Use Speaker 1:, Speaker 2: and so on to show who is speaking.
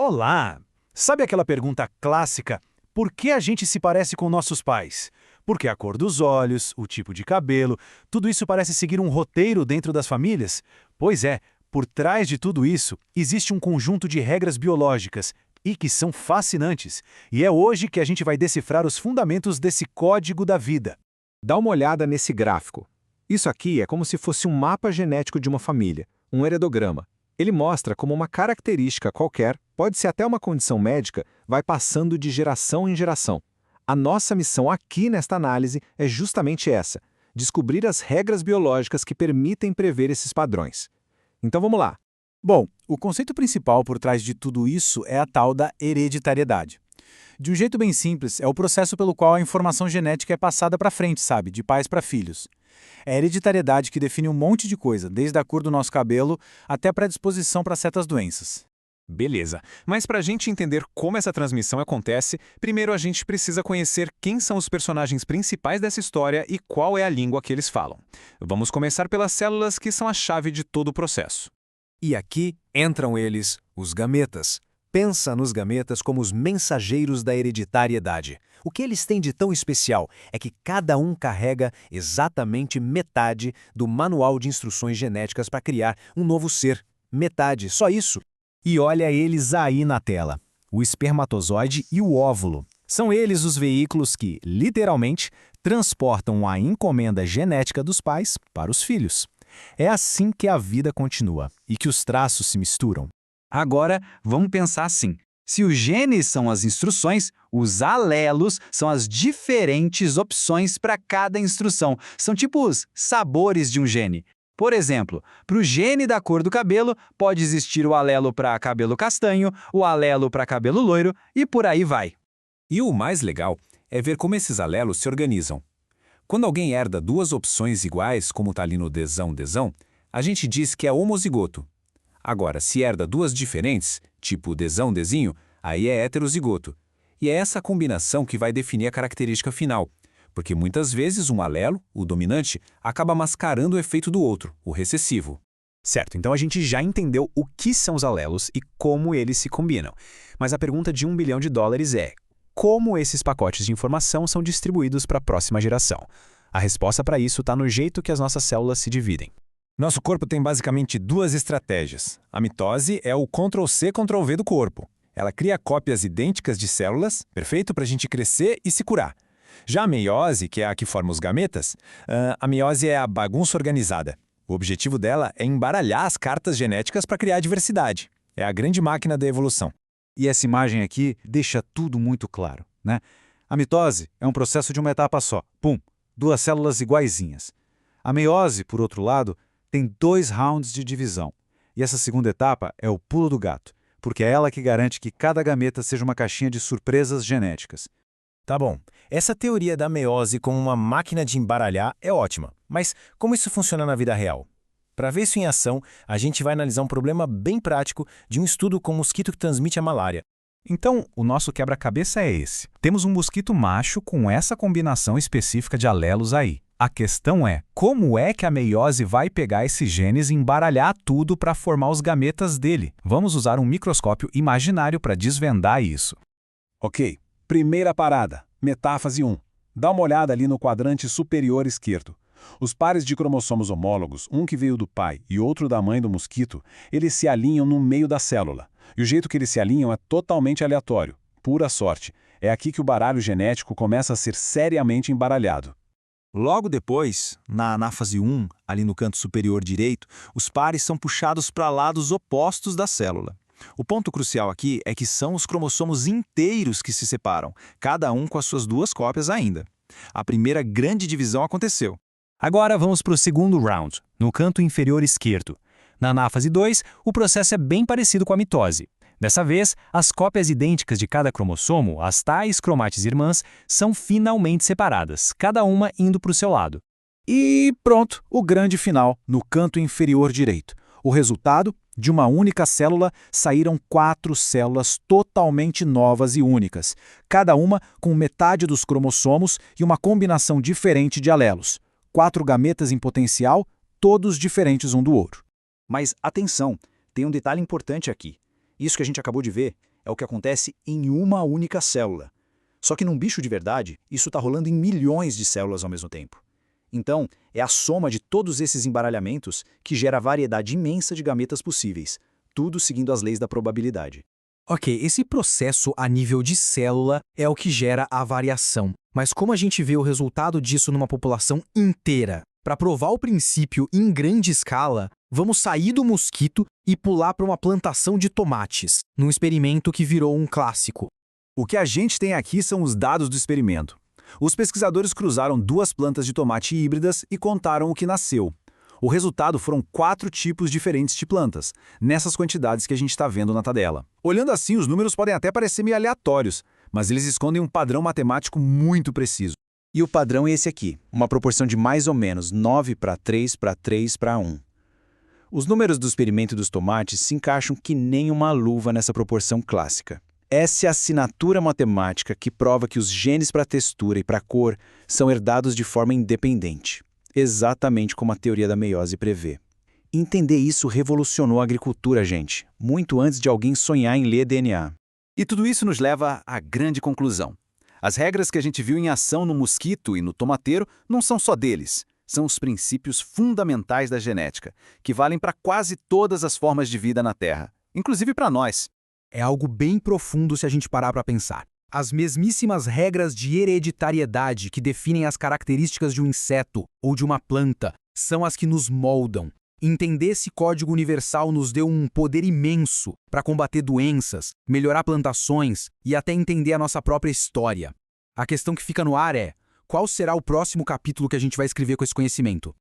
Speaker 1: Olá! Sabe aquela pergunta clássica: por que a gente se parece com nossos pais? Porque a cor dos olhos, o tipo de cabelo, tudo isso parece seguir um roteiro dentro das famílias? Pois é, por trás de tudo isso, existe um conjunto de regras biológicas e que são fascinantes. E é hoje que a gente vai decifrar os fundamentos desse código da vida.
Speaker 2: Dá uma olhada nesse gráfico. Isso aqui é como se fosse um mapa genético de uma família, um heredograma. Ele mostra como uma característica qualquer, pode ser até uma condição médica, vai passando de geração em geração. A nossa missão aqui nesta análise é justamente essa: descobrir as regras biológicas que permitem prever esses padrões. Então vamos lá.
Speaker 1: Bom, o conceito principal por trás de tudo isso é a tal da hereditariedade. De um jeito bem simples, é o processo pelo qual a informação genética é passada para frente, sabe? De pais para filhos. É a hereditariedade que define um monte de coisa, desde a cor do nosso cabelo até a predisposição para certas doenças.
Speaker 3: Beleza, mas para a gente entender como essa transmissão acontece, primeiro a gente precisa conhecer quem são os personagens principais dessa história e qual é a língua que eles falam. Vamos começar pelas células, que são a chave de todo o processo.
Speaker 4: E aqui entram eles, os gametas. Pensa nos gametas como os mensageiros da hereditariedade. O que eles têm de tão especial é que cada um carrega exatamente metade do manual de instruções genéticas para criar um novo ser. Metade, só isso.
Speaker 5: E olha eles aí na tela, o espermatozoide e o óvulo. São eles os veículos que, literalmente, transportam a encomenda genética dos pais para os filhos. É assim que a vida continua e que os traços se misturam.
Speaker 6: Agora, vamos pensar assim. Se os genes são as instruções, os alelos são as diferentes opções para cada instrução. São tipo os sabores de um gene. Por exemplo, para o gene da cor do cabelo, pode existir o alelo para cabelo castanho, o alelo para cabelo loiro e por aí vai.
Speaker 3: E o mais legal é ver como esses alelos se organizam. Quando alguém herda duas opções iguais, como está ali no desão, a gente diz que é homozigoto. Agora, se herda duas diferentes, tipo desinho, aí é heterozigoto. E é essa combinação que vai definir a característica final, porque muitas vezes um alelo, o dominante, acaba mascarando o efeito do outro, o recessivo.
Speaker 1: Certo, então a gente já entendeu o que são os alelos e como eles se combinam. Mas a pergunta de $1 bilhão é: como esses pacotes de informação são distribuídos para a próxima geração? A resposta para isso está no jeito que as nossas células se dividem.
Speaker 2: Nosso corpo tem basicamente duas estratégias. A mitose é o Ctrl+C, Ctrl+V do corpo. Ela cria cópias idênticas de células, perfeito para a gente crescer e se curar. Já a meiose, que é a que forma os gametas, a meiose é a bagunça organizada. O objetivo dela é embaralhar as cartas genéticas para criar diversidade. É a grande máquina da evolução.
Speaker 7: E essa imagem aqui deixa tudo muito claro, né? A mitose é um processo de uma etapa só. Pum! Duas células iguaizinhas. A meiose, por outro lado, tem 2 rounds de divisão. E essa segunda etapa é o pulo do gato, porque é ela que garante que cada gameta seja uma caixinha de surpresas genéticas.
Speaker 5: Tá bom, essa teoria da meiose como uma máquina de embaralhar é ótima, mas como isso funciona na vida real? Para ver isso em ação, a gente vai analisar um problema bem prático de um estudo com um mosquito que transmite a malária.
Speaker 1: Então, o nosso quebra-cabeça é esse. Temos um mosquito macho com essa combinação específica de alelos aí. A questão é, como é que a meiose vai pegar esses genes e embaralhar tudo para formar os gametas dele? Vamos usar um microscópio imaginário para desvendar isso.
Speaker 2: Ok, primeira parada, metáfase 1. Dá uma olhada ali no quadrante superior esquerdo. Os pares de cromossomos homólogos, um que veio do pai e outro da mãe do mosquito, eles se alinham no meio da célula. E o jeito que eles se alinham é totalmente aleatório, pura sorte. É aqui que o baralho genético começa a ser seriamente embaralhado.
Speaker 7: Logo depois, na anáfase 1, ali no canto superior direito, os pares são puxados para lados opostos da célula. O ponto crucial aqui é que são os cromossomos inteiros que se separam, cada um com as suas 2 cópias ainda. A primeira grande divisão aconteceu.
Speaker 5: Agora vamos para o segundo round, no canto inferior esquerdo. Na anáfase 2, o processo é bem parecido com a mitose. Dessa vez, as cópias idênticas de cada cromossomo, as tais cromates irmãs, são finalmente separadas, cada uma indo para o seu lado.
Speaker 7: E pronto, o grande final, no canto inferior direito. O resultado, de uma única célula, saíram 4 células totalmente novas e únicas, cada uma com metade dos cromossomos e uma combinação diferente de alelos. 4 gametas em potencial, todos diferentes um do outro.
Speaker 8: Mas atenção, tem um detalhe importante aqui. Isso que a gente acabou de ver é o que acontece em uma única célula. Só que num bicho de verdade, isso está rolando em milhões de células ao mesmo tempo. Então, é a soma de todos esses embaralhamentos que gera a variedade imensa de gametas possíveis, tudo seguindo as leis da probabilidade.
Speaker 4: Ok, esse processo a nível de célula é o que gera a variação. Mas como a gente vê o resultado disso numa população inteira? Para provar o princípio em grande escala, vamos sair do mosquito e pular para uma plantação de tomates, num experimento que virou um clássico.
Speaker 1: O que a gente tem aqui são os dados do experimento. Os pesquisadores cruzaram 2 plantas de tomate híbridas e contaram o que nasceu. O resultado foram 4 tipos diferentes de plantas, nessas quantidades que a gente está vendo na tabela. Olhando assim, os números podem até parecer meio aleatórios, mas eles escondem um padrão matemático muito preciso.
Speaker 8: E o padrão é esse aqui, uma proporção de mais ou menos 9 para 3 para 3 para 1. Os números do experimento dos tomates se encaixam que nem uma luva nessa proporção clássica. Essa é a assinatura matemática que prova que os genes para textura e para cor são herdados de forma independente, exatamente como a teoria da meiose prevê. Entender isso revolucionou a agricultura, gente, muito antes de alguém sonhar em ler DNA.
Speaker 1: E tudo isso nos leva à grande conclusão. As regras que a gente viu em ação no mosquito e no tomateiro não são só deles. São os princípios fundamentais da genética, que valem para quase todas as formas de vida na Terra, inclusive para nós.
Speaker 4: É algo bem profundo se a gente parar para pensar. As mesmíssimas regras de hereditariedade que definem as características de um inseto ou de uma planta são as que nos moldam. Entender esse código universal nos deu um poder imenso para combater doenças, melhorar plantações e até entender a nossa própria história. A questão que fica no ar é: qual será o próximo capítulo que a gente vai escrever com esse conhecimento?